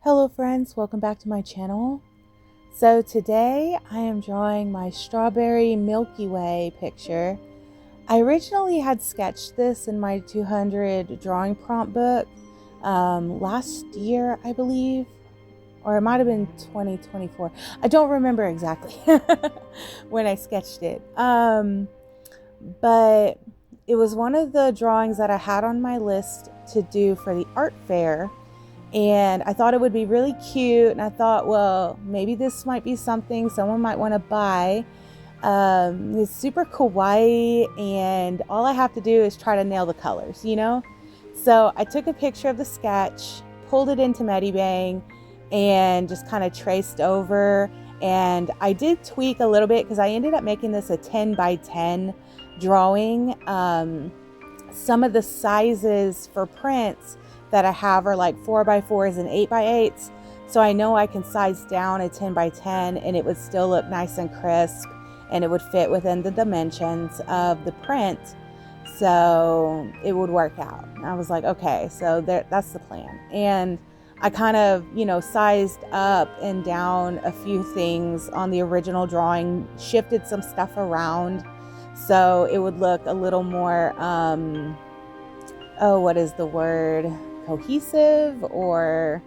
Hello friends, welcome back to my channel. So today I am drawing my strawberry Milky Way picture. I originally had sketched this in my 200 drawing prompt book last year, I believe, or it might have been 2024. I don't remember exactly when I sketched it. But it was one of the drawings that I had on my list to do for the art fair. And I thought it would be really cute, and I thought, well, maybe this might be something someone might want to buy. It's super kawaii, and all I have to do is try to nail the colors, you know? So I took a picture of the sketch, pulled it into Medibang, and just kind of traced over. And I did tweak a little bit because I ended up making this a 10 by 10 drawing. Some of the sizes for prints that I have are like 4x4s and 8x8s. So I know I can size down a 10 by 10 and it would still look nice and crisp and it would fit within the dimensions of the print. So it would work out. And I was like, okay, so that's the plan. And I kind of, sized up and down a few things on the original drawing, shifted some stuff around so it would look a little more, what is the word? Cohesive, or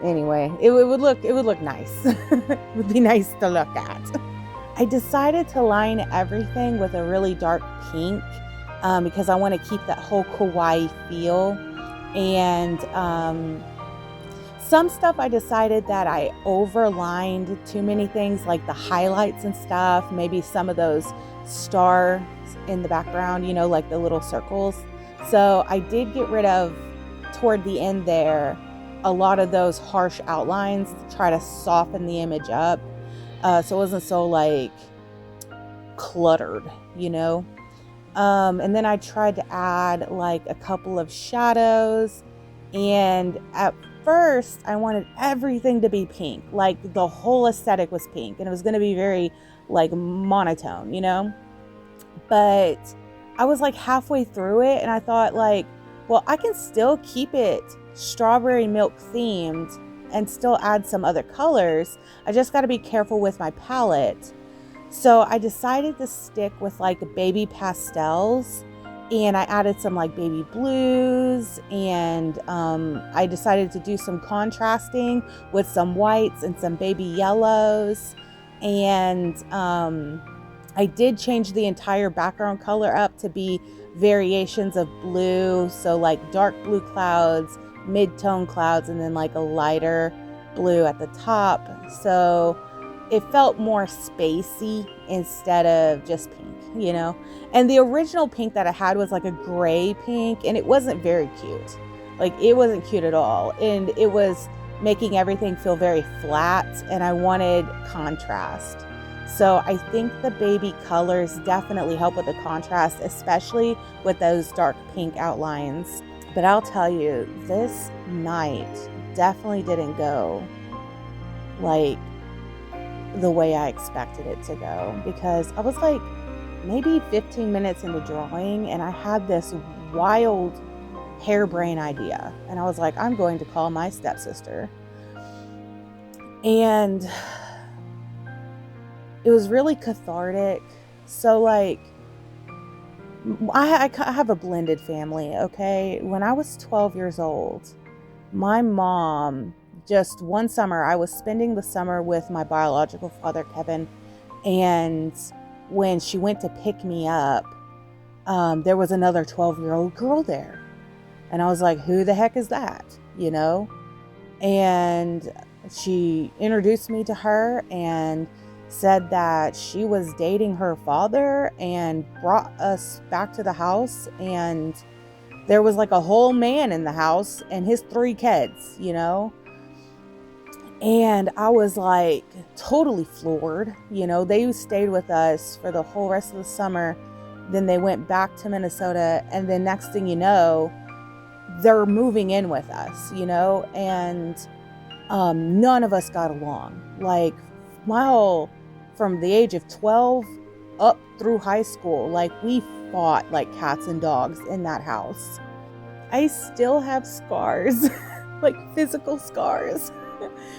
anyway, it would look nice. It would be nice to look at. I decided to line everything with a really dark pink because I want to keep that whole kawaii feel. And some stuff I decided that I overlined too many things, like the highlights and stuff, maybe some of those stars in the background, like the little circles. So I did get rid of, toward the end there, a lot of those harsh outlines to try to soften the image up, so it wasn't so like cluttered, and then I tried to add like a couple of shadows. And at first I wanted everything to be pink, like the whole aesthetic was pink, and it was going to be very like monotone, but I was like halfway through it and I thought, like, well, I can still keep it strawberry milk themed and still add some other colors. I just got to be careful with my palette. So I decided to stick with like baby pastels, and I added some like baby blues, and I decided to do some contrasting with some whites and some baby yellows. And I did change the entire background color up to be variations of blue, so like dark blue clouds, mid-tone clouds, and then like a lighter blue at the top, so it felt more spacey instead of just pink, and the original pink that I had was like a gray pink, and it wasn't very cute. Like, it wasn't cute at all, and it was making everything feel very flat, and I wanted contrast. So I think the baby colors definitely help with the contrast, especially with those dark pink outlines. But I'll tell you, this night definitely didn't go like the way I expected it to go, because I was like maybe 15 minutes into drawing and I had this wild harebrained idea, and I was like, I'm going to call my stepsister. And it was really cathartic. So like, I have a blended family, okay? When I was 12 years old, my mom, just one summer, I was spending the summer with my biological father, Kevin, and when she went to pick me up, there was another 12-year-old girl there. And I was like, who the heck is that? And she introduced me to her and said that she was dating her father, and brought us back to the house, and there was like a whole man in the house and his 3 kids, and I was like totally floored. They stayed with us for the whole rest of the summer, then they went back to Minnesota, and then next thing you know, they're moving in with us, and none of us got along. Like, from the age of 12 up through high school, like, we fought like cats and dogs in that house. I still have scars like physical scars.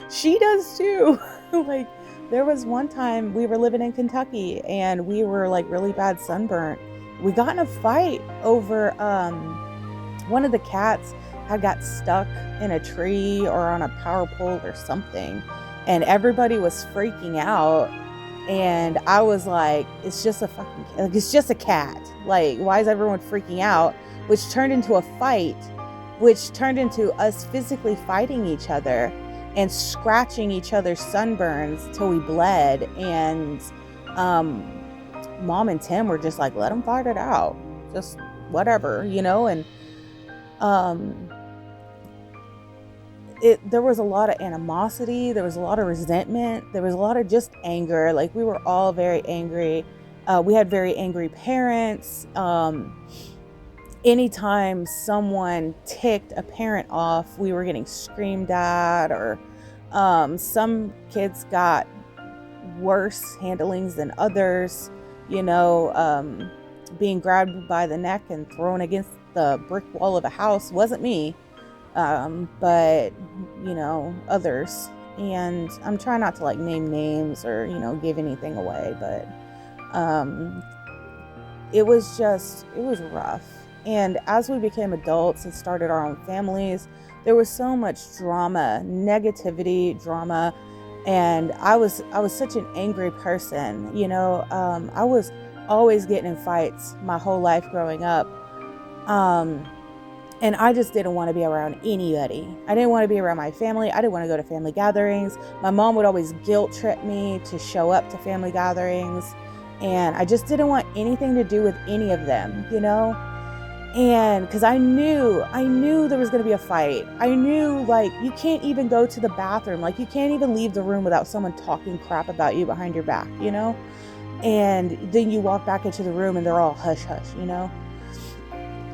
She does too. Like, there was one time we were living in Kentucky and we were like really bad sunburnt. We got in a fight over one of the cats had got stuck in a tree or on a power pole or something, and everybody was freaking out. And I was like, it's just a fucking, like, it's just a cat. Like, why is everyone freaking out? Which turned into a fight, which turned into us physically fighting each other and scratching each other's sunburns till we bled. And Mom and Tim were just like, let them fight it out. Just whatever, you know? And there was a lot of animosity. There was a lot of resentment. There was a lot of just anger. Like, we were all very angry. We had very angry parents. Anytime someone ticked a parent off, we were getting screamed at, or some kids got worse handlings than others, you know, being grabbed by the neck and thrown against the brick wall of a house. Wasn't me, but, you know, others. And I'm trying not to like name names or, you know, give anything away, but it was rough. And as we became adults and started our own families, there was so much drama, negativity, drama. And I was such an angry person, you know. I was always getting in fights my whole life growing up. And I just didn't want to be around anybody. I didn't want to be around my family. I didn't want to go to family gatherings. My mom would always guilt trip me to show up to family gatherings. And I just didn't want anything to do with any of them, you know. And because I knew there was going to be a fight. I knew, like, you can't even go to the bathroom. Like, you can't even leave the room without someone talking crap about you behind your back, you know? And then you walk back into the room and they're all hush hush, you know?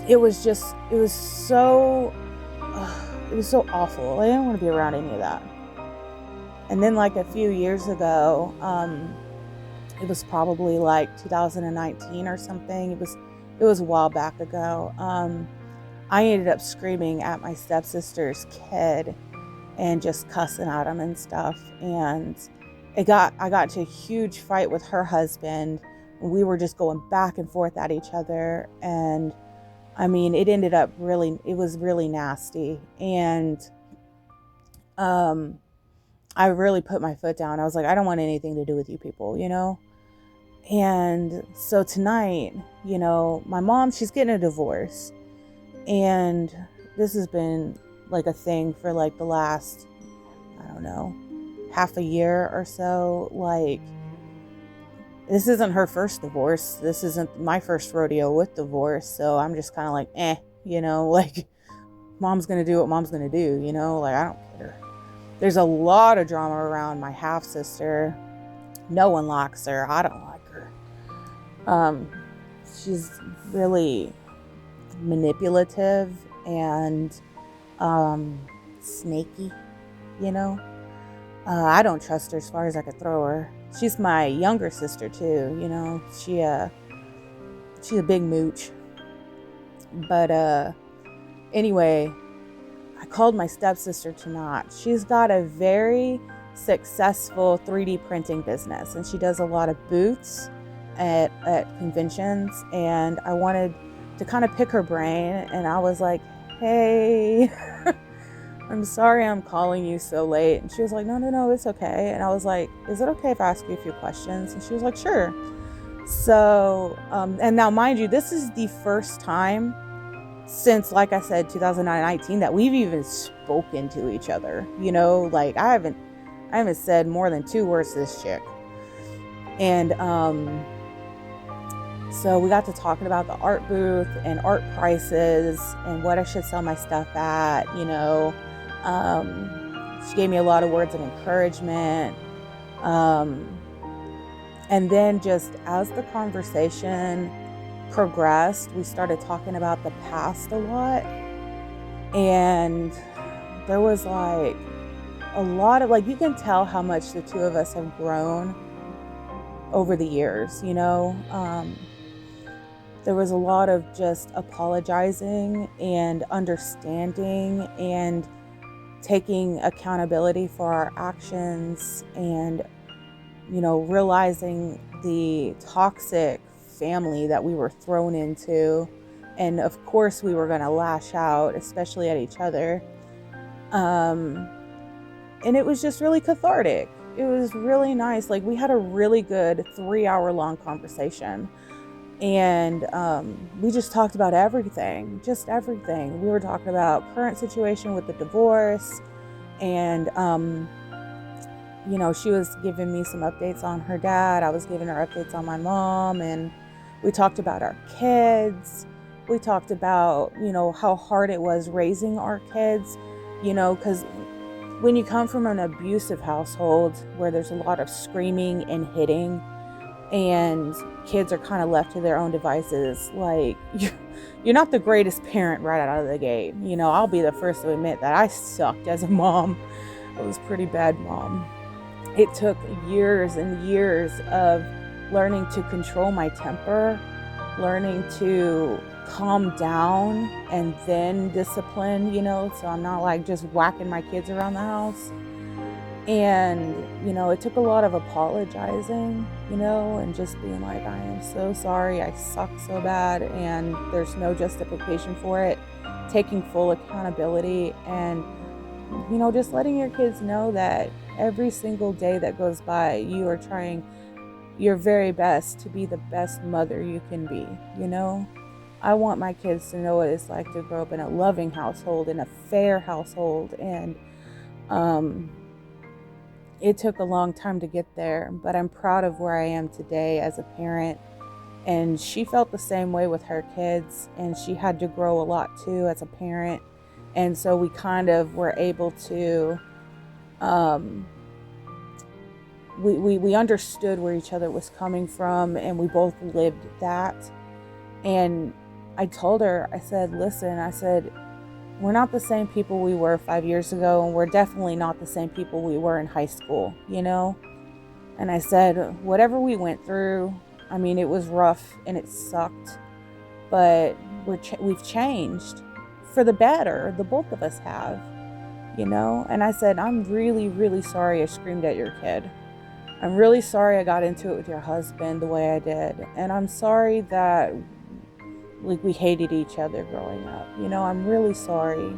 It was so awful. I didn't want to be around any of that. And then, like, a few years ago, it was probably like 2019 or something. It was a while back ago. I ended up screaming at my stepsister's kid and just cussing at him and stuff. And I got into a huge fight with her husband. We were just going back and forth at each other. And I mean, it was really nasty. And I really put my foot down. I was like, I don't want anything to do with you people, you know? And so tonight, you know, my mom, she's getting a divorce. And this has been like a thing for like the last, I don't know, half a year or so. Like, this isn't her first divorce. This isn't my first rodeo with divorce. So I'm just kind of like, you know, like, mom's going to do what mom's going to do, you know, like, I don't care. There's a lot of drama around my half sister. No one likes her. I don't like her. She's really manipulative and snaky, you know. I don't trust her as far as I could throw her. She's my younger sister too, you know. She's a big mooch. But anyway, I called my stepsister tonight. She's got a very successful 3D printing business, and she does a lot of booths at conventions, and I wanted to kind of pick her brain, and I was like, hey, I'm sorry I'm calling you so late. And she was like, no, it's okay. And I was like, is it okay if I ask you a few questions? And she was like, sure. So, and now mind you, this is the first time since, like I said, 2019 that we've even spoken to each other, you know, like I haven't said more than 2 words to this chick. And so we got to talking about the art booth and art prices and what I should sell my stuff at, you know. She gave me a lot of words of encouragement. And then just as the conversation progressed, we started talking about the past a lot. And there was like a lot of, like, you can tell how much the two of us have grown over the years, you know. There was a lot of just apologizing and understanding and taking accountability for our actions and, you know, realizing the toxic family that we were thrown into. And of course we were going to lash out, especially at each other. And it was just really cathartic. It was really nice. Like, we had a really good 3-hour-long conversation. And we just talked about everything, just everything. We were talking about current situation with the divorce. And, you know, she was giving me some updates on her dad. I was giving her updates on my mom. And we talked about our kids. We talked about, you know, how hard it was raising our kids, you know, because when you come from an abusive household where there's a lot of screaming and hitting and kids are kind of left to their own devices, like, you're not the greatest parent right out of the gate. You know, I'll be the first to admit that I sucked as a mom. I was a pretty bad mom. It took years and years of learning to control my temper, learning to calm down and then discipline, you know, so I'm not like just whacking my kids around the house. And, you know, it took a lot of apologizing, you know, and just being like, I am so sorry, I suck so bad, and there's no justification for it. Taking full accountability and, you know, just letting your kids know that every single day that goes by, you are trying your very best to be the best mother you can be, you know? I want my kids to know what it's like to grow up in a loving household, in a fair household. And it took a long time to get there, but I'm proud of where I am today as a parent. And she felt the same way with her kids, and she had to grow a lot too as a parent. And so we kind of were able to, we understood where each other was coming from, and we both lived that. And I told her, I said, listen, I said, we're not the same people we were 5 years ago, and we're definitely not the same people we were in high school, you know? And I said, whatever we went through, I mean, it was rough and it sucked, but we've changed for the better. The both of us have, you know? And I said, I'm really, really sorry I screamed at your kid. I'm really sorry I got into it with your husband the way I did. And I'm sorry that like we hated each other growing up. You know, I'm really sorry,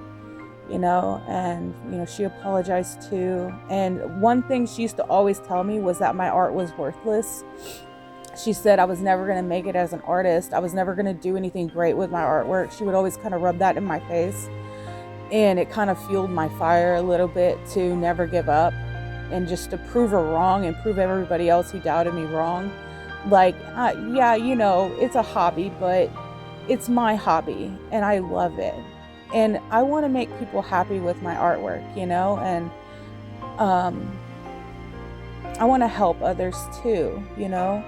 you know, and, you know, she apologized too. And one thing she used to always tell me was that my art was worthless. She said I was never going to make it as an artist. I was never going to do anything great with my artwork. She would always kind of rub that in my face. And it kind of fueled my fire a little bit to never give up and just to prove her wrong and prove everybody else who doubted me wrong. Like, yeah, you know, it's a hobby, but it's my hobby and I love it. And I want to make people happy with my artwork, you know, and I want to help others too, you know.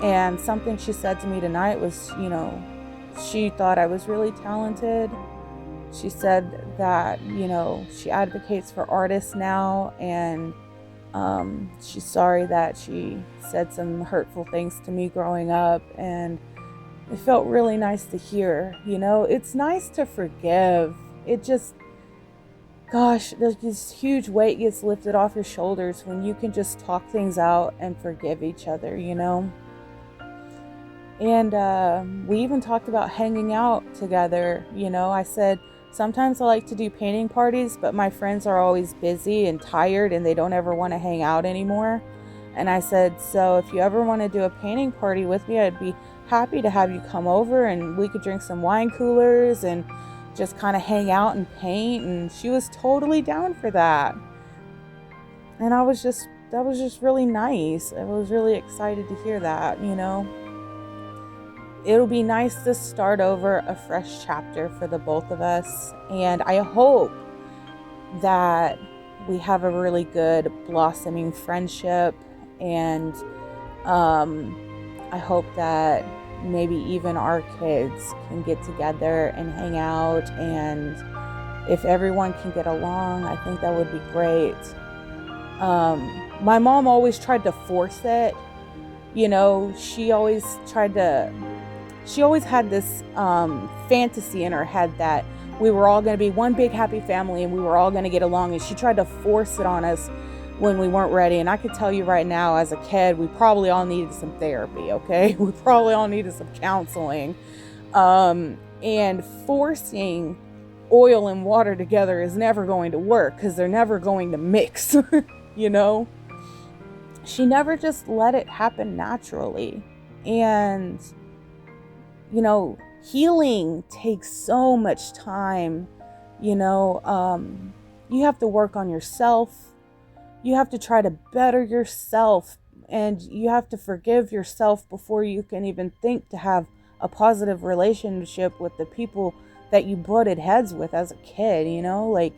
And something she said to me tonight was, you know, she thought I was really talented. She said that, you know, she advocates for artists now, and she's sorry that she said some hurtful things to me growing up, and it felt really nice to hear, you know. It's nice to forgive. It just, gosh, there's this huge weight gets lifted off your shoulders when you can just talk things out and forgive each other, you know. And we even talked about hanging out together, you know. I said, sometimes I like to do painting parties, but my friends are always busy and tired and they don't ever want to hang out anymore. And I said, so if you ever want to do a painting party with me, I'd be happy to have you come over and we could drink some wine coolers and just kind of hang out and paint. And she was totally down for that. And that was just really nice. I was really excited to hear that, you know. It'll be nice to start over a fresh chapter for the both of us. And I hope that we have a really good blossoming friendship. And I hope that maybe even our kids can get together and hang out. And if everyone can get along, I think that would be great. My mom always tried to force it. You know, she always had this fantasy in her head that we were all going to be one big happy family and we were all going to get along. And she tried to force it on us when we weren't ready. And I could tell you right now, as a kid, we probably all needed some therapy, okay? We probably all needed some counseling. And forcing oil and water together is never going to work because they're never going to mix, you know? She never just let it happen naturally. And, you know, healing takes so much time, you know. You have to work on yourself. You have to try to better yourself, and you have to forgive yourself before you can even think to have a positive relationship with the people that you butted heads with as a kid, you know? Like,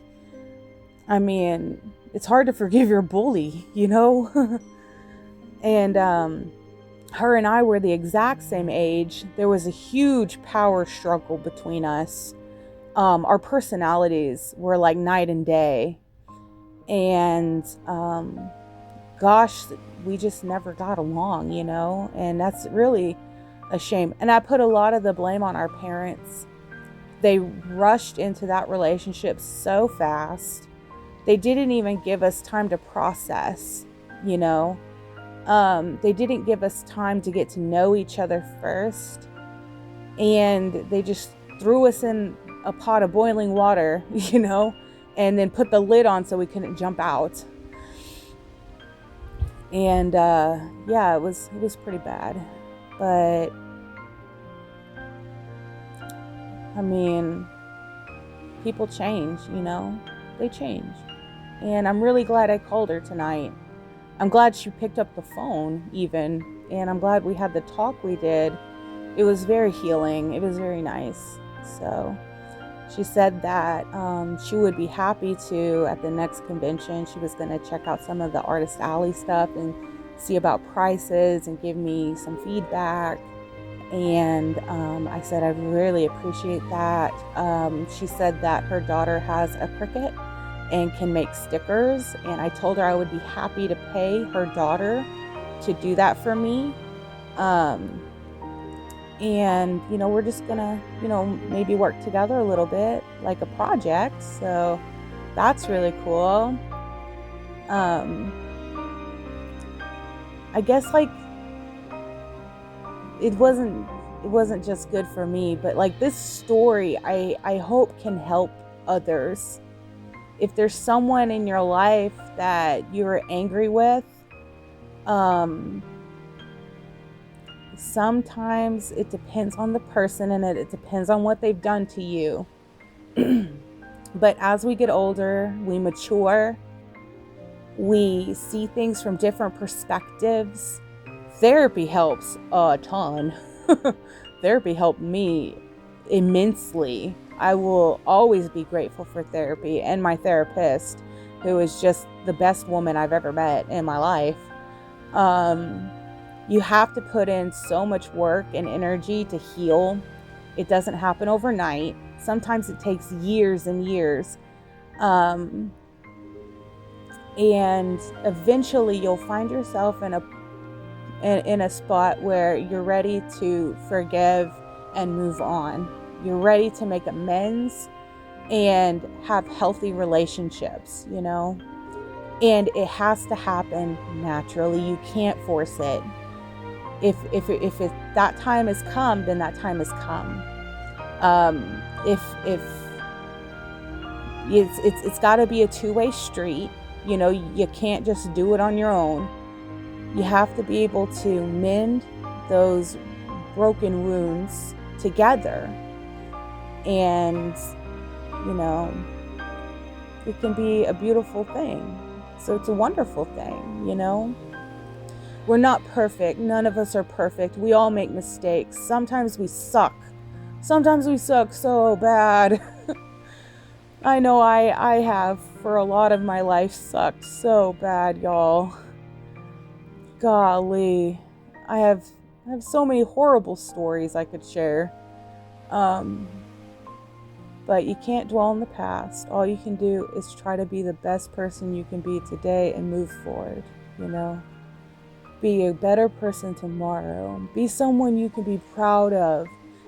I mean, it's hard to forgive your bully, you know? And her and I were the exact same age. There was a huge power struggle between us. Our personalities were like night and day. And gosh, we just never got along, you know? And that's really a shame. And I put a lot of the blame on our parents. They rushed into that relationship so fast. They didn't even give us time to process, you know? They didn't give us time to get to know each other first. And they just threw us in a pot of boiling water, you know, and then put the lid on so we couldn't jump out. And yeah, it was pretty bad. But I mean, people change, you know, they change. And I'm really glad I called her tonight. I'm glad she picked up the phone even, and I'm glad we had the talk we did. It was very healing. It was very nice. So she said that she would be happy to, at the next convention, she was going to check out some of the Artist Alley stuff and see about prices and give me some feedback. And I said, I really appreciate that. She said that her daughter has a Cricut and can make stickers. And I told her I would be happy to pay her daughter to do that for me. And, you know, we're just gonna, you know, maybe work together a little bit, like a project. So that's really cool. I guess, like, it wasn't just good for me, but like this story, I hope can help others. If there's someone in your life that you're angry with, sometimes it depends on the person and it depends on what they've done to you. But as we get older, we mature, we see things from different perspectives. Therapy helps a ton. Therapy helped me immensely. I will always be grateful for therapy and my therapist, who is just the best woman I've ever met in my life. You have to put in so much work and energy to heal. It doesn't happen overnight. Sometimes it takes years and years. And eventually you'll find yourself in a spot where you're ready to forgive and move on. You're ready to make amends and have healthy relationships, you know? And it has to happen naturally. You can't force it. If that time has come, then that time has come. If it's got to be a two-way street, you know, you can't just do it on your own. You have to be able to mend those broken wounds together. And, you know, it can be a beautiful thing. So it's a wonderful thing, you know. We're not perfect. None of us are perfect. We all make mistakes. Sometimes we suck. Sometimes we suck so bad. I know I have for a lot of my life sucked so bad, y'all. Golly. I have so many horrible stories I could share. But you can't dwell on the past. All you can do is try to be the best person you can be today and move forward, you know. Be a better person tomorrow. Be someone you can be proud of.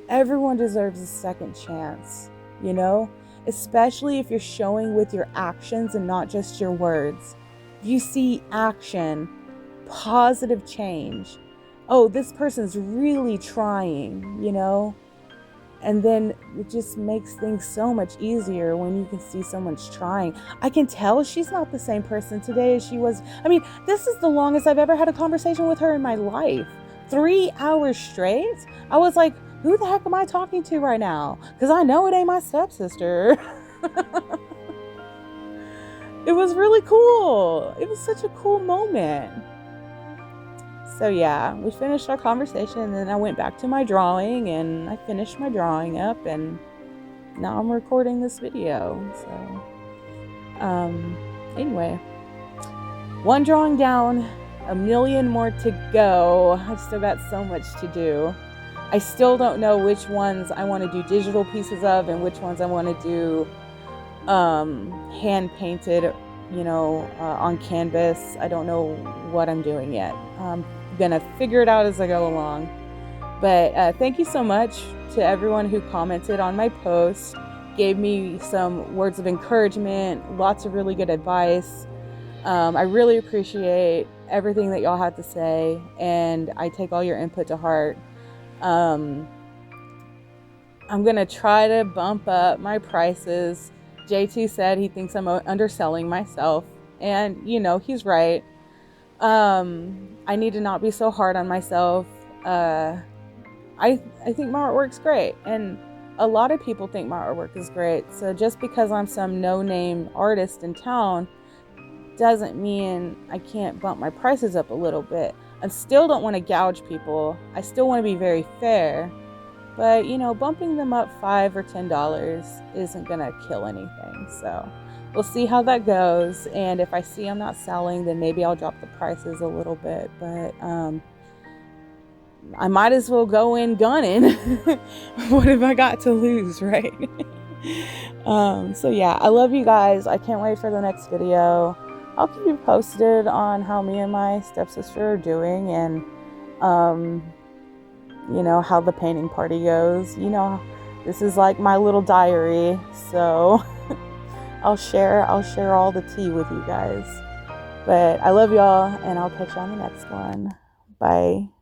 Everyone deserves a second chance, you know. especially if you're showing with your actions and not just your words. You see action, positive change. Oh, this person's really trying, you know? And then it just makes things so much easier when you can see someone's trying. I can tell she's not the same person today as she was. I mean, this is the longest I've ever had a conversation with her in my life. 3 hours straight. I was like, who the heck am I talking to right now? Because I know it ain't my stepsister. It was really cool. It was such a cool moment. So yeah, we finished our conversation, and then I went back to my drawing and I finished my drawing up, and now I'm recording this video. So anyway, one drawing down, a million more to go. I've still got so much to do. I still don't know which ones I want to do digital pieces of and which ones I want to do hand painted, you know, on canvas. I don't know what I'm doing yet. I'm gonna figure it out as I go along. But thank you so much to everyone who commented on my post, gave me some words of encouragement, lots of really good advice. I really appreciate everything that y'all had to say, and I take all your input to heart. I'm gonna try to bump up my prices. J2 said he thinks I'm underselling myself, and you know, he's right. I need to not be so hard on myself. I think my artwork's great, and a lot of people think my artwork is great. So just because I'm some no-name artist in town doesn't mean I can't bump my prices up a little bit. I still don't want to gouge people. I still want to be very fair. But, you know, bumping them up $5 or $10 isn't going to kill anything. So we'll see how that goes. And if I see I'm not selling, then maybe I'll drop the prices a little bit. But I might as well go in gunning. What have I got to lose, right? So yeah, I love you guys. I can't wait for the next video. I'll keep you posted on how me and my stepsister are doing, and you know, how the painting party goes. You know, this is like my little diary, so I'll share all the tea with you guys. But I love y'all, and I'll catch you on the next one. Bye.